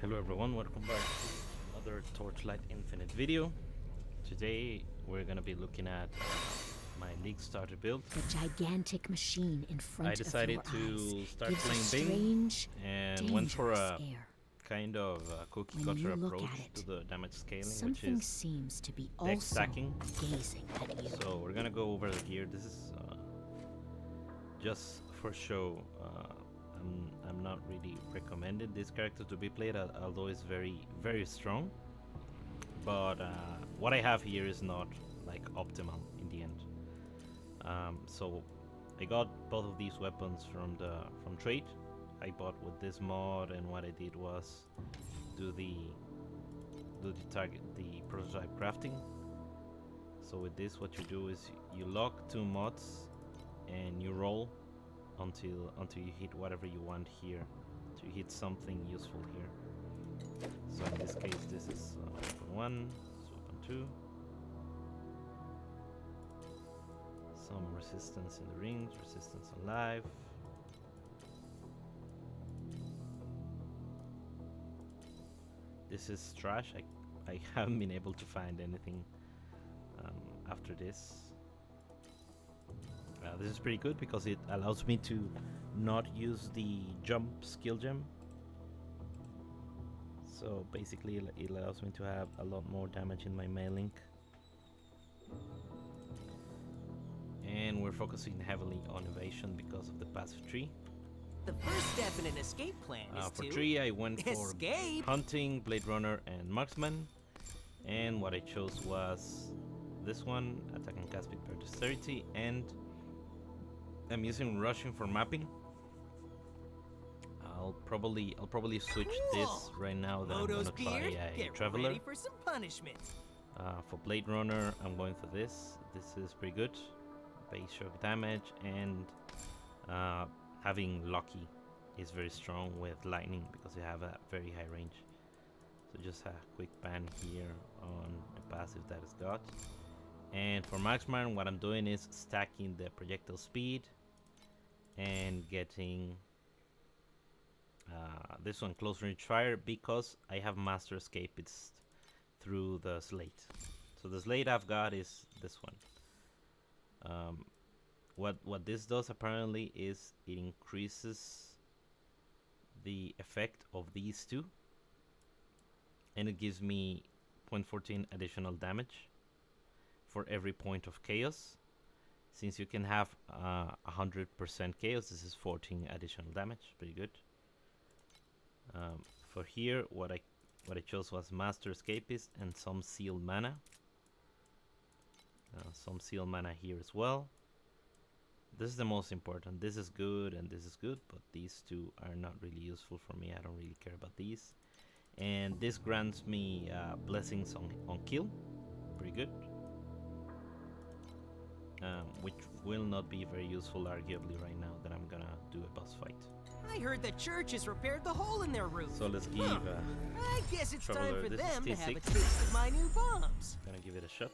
Hello everyone, welcome back to another Torchlight Infinite video. Today we're gonna be looking at my League starter build. The gigantic machine in front I decided of your to eyes start gives a playing Bing strange, and went for a air. kind of cookie When cutter you look approach at it, to the damage scaling, which something is seems to be deck also stacking. gazing at you. So we're gonna go over the gear. This is just for show. I'm not really recommending this character to be played, although it's very strong. But what I have here is not like optimal in the end. So I got both of these weapons from trade. I bought with this mod, and what I did was do the prototype crafting. So with this, what you do is you lock two mods and you roll until you hit whatever you want here. So you hit something useful here. So in this case, this is weapon 1, this is weapon 2. Some resistance in the rings, resistance on life. This is trash. I haven't been able to find anything after this. This is pretty good because it allows me to not use the jump skill gem. So basically it allows me to have a lot more damage in my melee. And we're focusing heavily on evasion because of the passive tree. The first step in an escape plan is For to tree I went for escape. hunting, blade runner and marksman. And what I chose was this one, attack and cast speed per dexterity, and I'm using rushing for mapping. I'll probably switch this right now that Moto's I'm gonna try beard, a get traveler. ready for some punishment. For blade runner, I'm going for this. This is pretty good. Base shock damage, and having lucky is very strong with lightning because you have a very high range. So just a quick ban here on the passive that it's got. And for marksman, what I'm doing is stacking the projectile speed and getting this one close range fire because I have master escapist through the slate. So the slate I've got is this one. What this does apparently is it increases the effect of these two, and it gives me 0.14 additional damage for every point of chaos. Since you can have 100% chaos, this is 14 additional damage. Pretty good. For here, what I chose was Master Escapist and some sealed mana. Some sealed mana here as well. This is the most important. This is good and this is good, but these two are not really useful for me. I don't really care about these. And this grants me blessings on kill. Pretty good. Which will not be very useful arguably right now that I'm gonna do a boss fight. I heard the church has repaired the hole in their roof. So let's give I guess it's time Traveler, for this them is to have a T6. taste of my new bombs. Gonna give it a shot.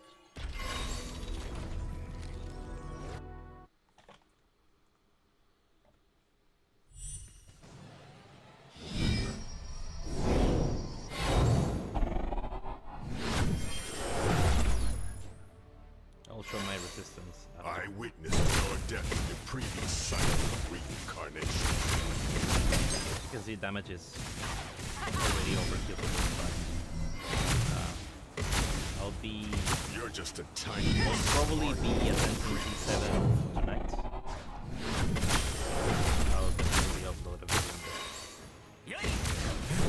I'll show my resistance after. I witnessed your death in the previous cycle of reincarnation. You can see damage is already overkill for this fight. I'll be... You're just a tiny I'll probably be attempting T7 tonight. I'll definitely upload a video on this.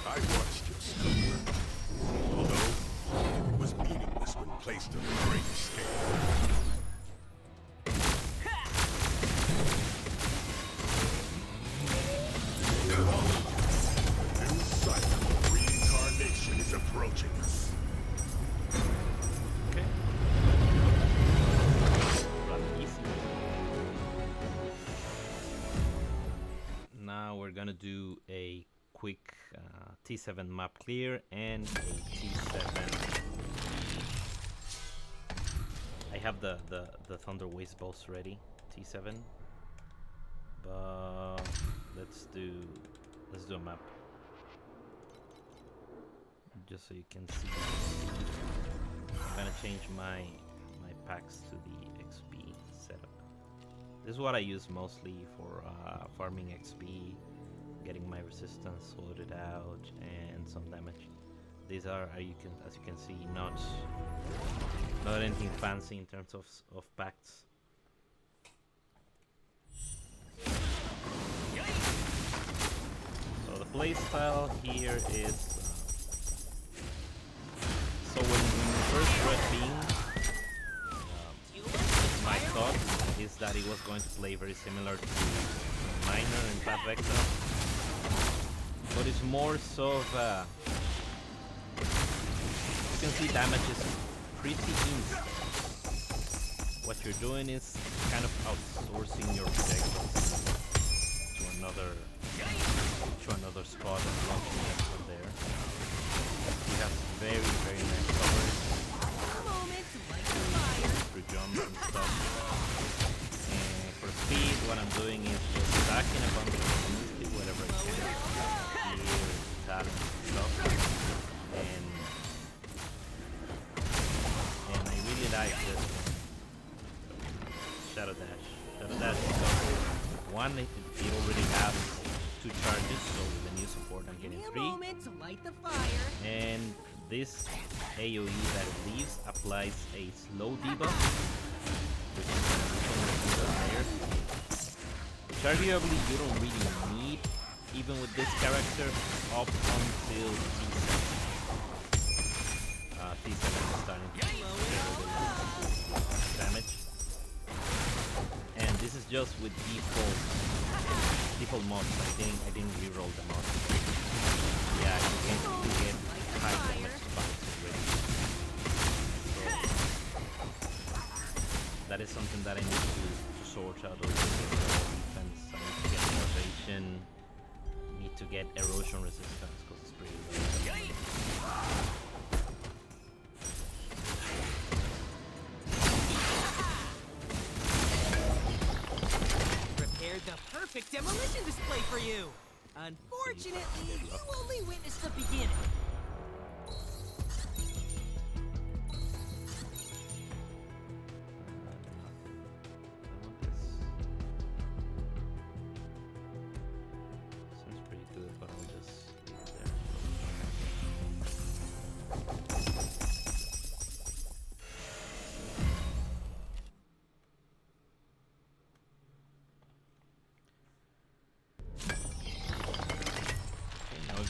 I watched your struggle. Although, it was meaningless when placed on the great scale. The new cycle of reincarnation is approaching us. Okay. Rather easy. Now we're gonna do a quick T7 map clear and a T7 have the Thunder Waste boss ready, T7. But let's do a map just so you can see. I'm gonna change my packs to the XP setup. This is what I use mostly for farming XP, getting my resistance sorted out, and some damage. These are, as you can see, not anything fancy in terms of packs. So the playstyle here is so when you first read Being, my thought is that it was going to play very similar to Miner and Fat Vector, but it's more so of you can see damage is pretty easy. What you're doing is kind of outsourcing your projectiles to another spot and launching it from there. You have very, very nice coverage through jumps and stuff. And for speed, what I'm doing is just stacking a bunch of speed, whatever I can, gear, talent, and stuff. And I really like this one. Shadow Dash. Shadow Dash because one, it already has 2 charges, so with the new support I'm getting 3. And this AoE that it leaves applies a slow debuff, which is an layer, which arguably you don't really need, even with this character, up until T7. T7 is starting to get a little damage. And this is just with default mods. I didn't reroll the mods. Yeah, you get high damage spikes already. So that is something that I need to sort out a little bit. Defense, I need to get innovation, need to get erosion resistance because it's pretty low. The perfect demolition display for you. Unfortunately, you only witnessed the beginning. Sounds pretty good, but I'll just leave it there.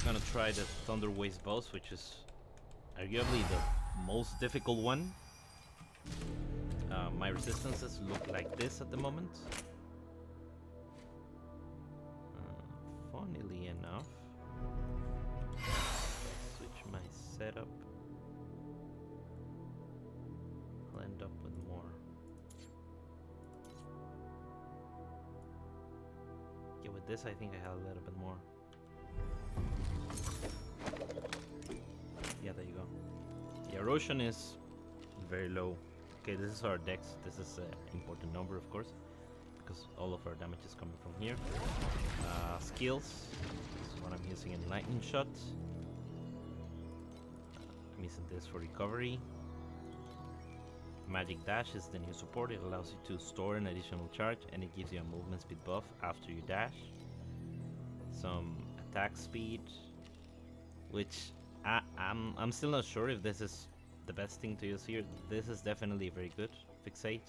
Gonna try the Thunder Waste boss, which is arguably the most difficult one. My resistances look like this at the moment. Funnily enough, switch my setup. I'll end up with more. Yeah, with this I think I have a little bit more. Yeah, there you go. The erosion is very low. Okay, this is our dex. This is an important number, of course, because all of our damage is coming from here. Skills. This is what I'm using in lightning shot. I'm using this for recovery. Magic dash is the new support. It allows you to store an additional charge, and it gives you a movement speed buff after you dash. Some attack speed, which I'm still not sure if this is the best thing to use here. This is definitely very good. Fixate.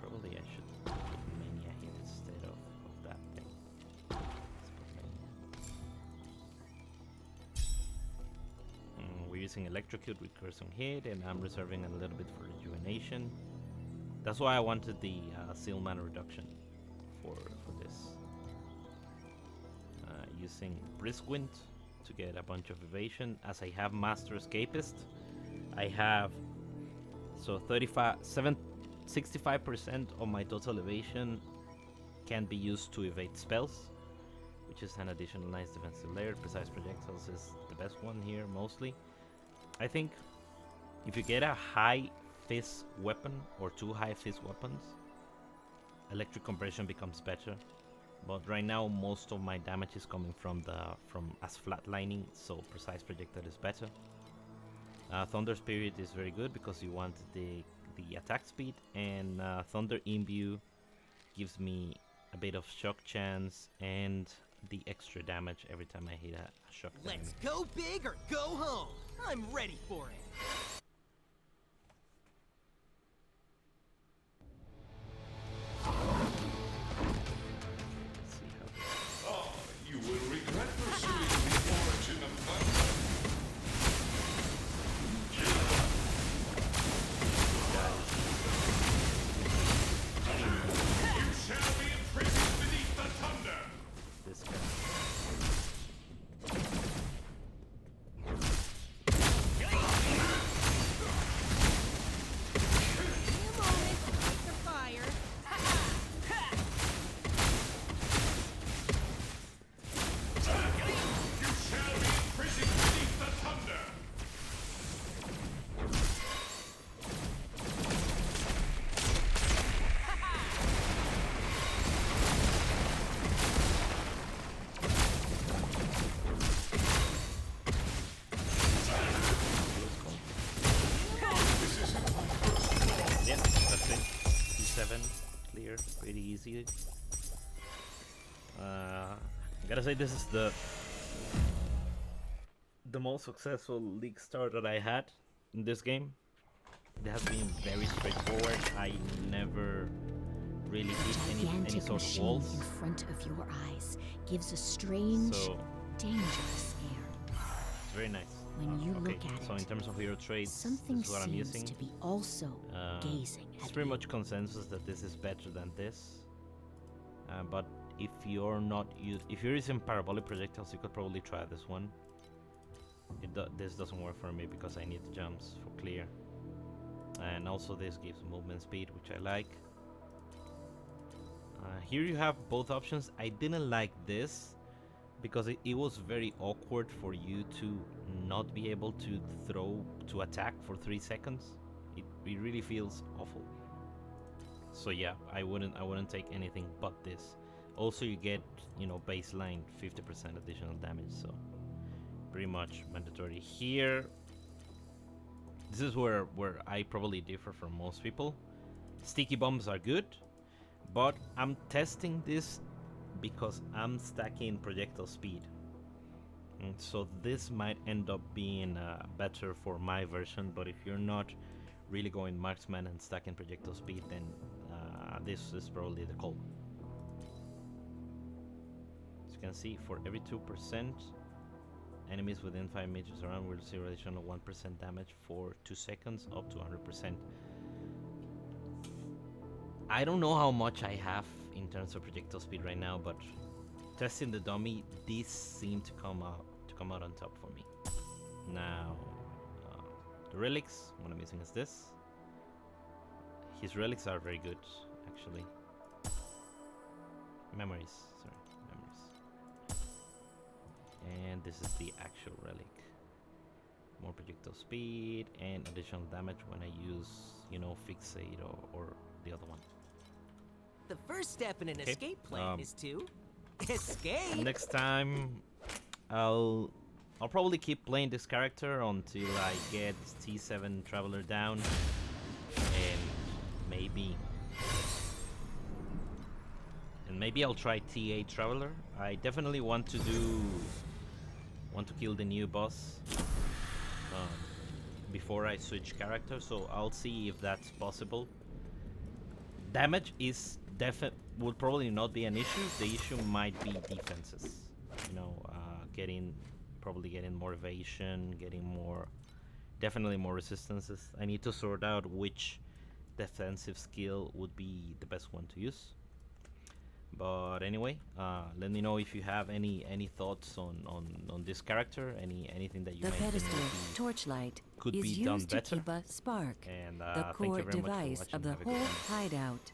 Probably I should put Mania here instead of that thing. Let's put Mania. We're using Electrocute with Curse on Hit, and I'm reserving a little bit for Rejuvenation. That's why I wanted the Seal Mana reduction for this. Using Brisk Wind to get a bunch of evasion. As I have Master Escapist, I have 65% of my total evasion can be used to evade spells, which is an additional nice defensive layer. Precise projectiles is the best one here mostly. I think if you get a high fizz weapon or two high fizz weapons, electric compression becomes better. But right now, most of my damage is coming from as flatlining, so precise projectile is better. Thunder Spirit is very good because you want the attack speed, and Thunder Imbue gives me a bit of shock chance and the extra damage every time I hit a shock. Let's go big or go home. I'm ready for it. Ah, you will regret pursuing the origin of thunder. You shall be imprisoned beneath the thunder. This guy. Clear, pretty easy. Gotta say this is the most successful league start that I had in this game. It has been very straightforward. I never really hit any sort of walls. In front of your eyes gives a strange, dangerous air. It's very nice. When you look at so in terms of hero traits, something this is what I'm seems using. to be also gazing It's at pretty you. much consensus that this is better than this. But if you're not if you're using parabolic projectiles, you could probably try this one. This doesn't work for me because I need the jumps for clear. And also this gives movement speed, which I like. Here you have both options. I didn't like this because it was very awkward for you to not be able to attack for 3 seconds. It really feels awful. So yeah, I wouldn't take anything but this. Also you get, baseline 50% additional damage, so pretty much mandatory. Here, this is where I probably differ from most people. Sticky bombs are good, but I'm testing this because I'm stacking projectile speed. And so this might end up being better for my version, but if you're not really going marksman and stacking projectile speed, then this is probably the call. As you can see, for every 2%, enemies within 5 meters around will receive additional 1% damage for 2 seconds, up to 100%. I don't know how much I have in terms of projectile speed right now, but testing the dummy, these seem to come out on top for me. Now, the relics, what I'm using is this. His relics are very good, actually. Memories. And this is the actual relic. More projectile speed and additional damage when I use, fixate or the other one. The first step in an escape plan is to escape. Next time, I'll probably keep playing this character until I get T7 Traveler down, and maybe I'll try T8 Traveler. I definitely want to kill the new boss before I switch character, so I'll see if that's possible. Damage is would probably not be an issue. The issue might be defenses. Probably getting more evasion, definitely more resistances. I need to sort out which defensive skill would be the best one to use. But anyway, let me know if you have any thoughts on this character, anything that you The might pedestal think Torchlight could is be done used to better. keep a spark, And the thank you core very much for device watching. of the Have a good whole one. hideout.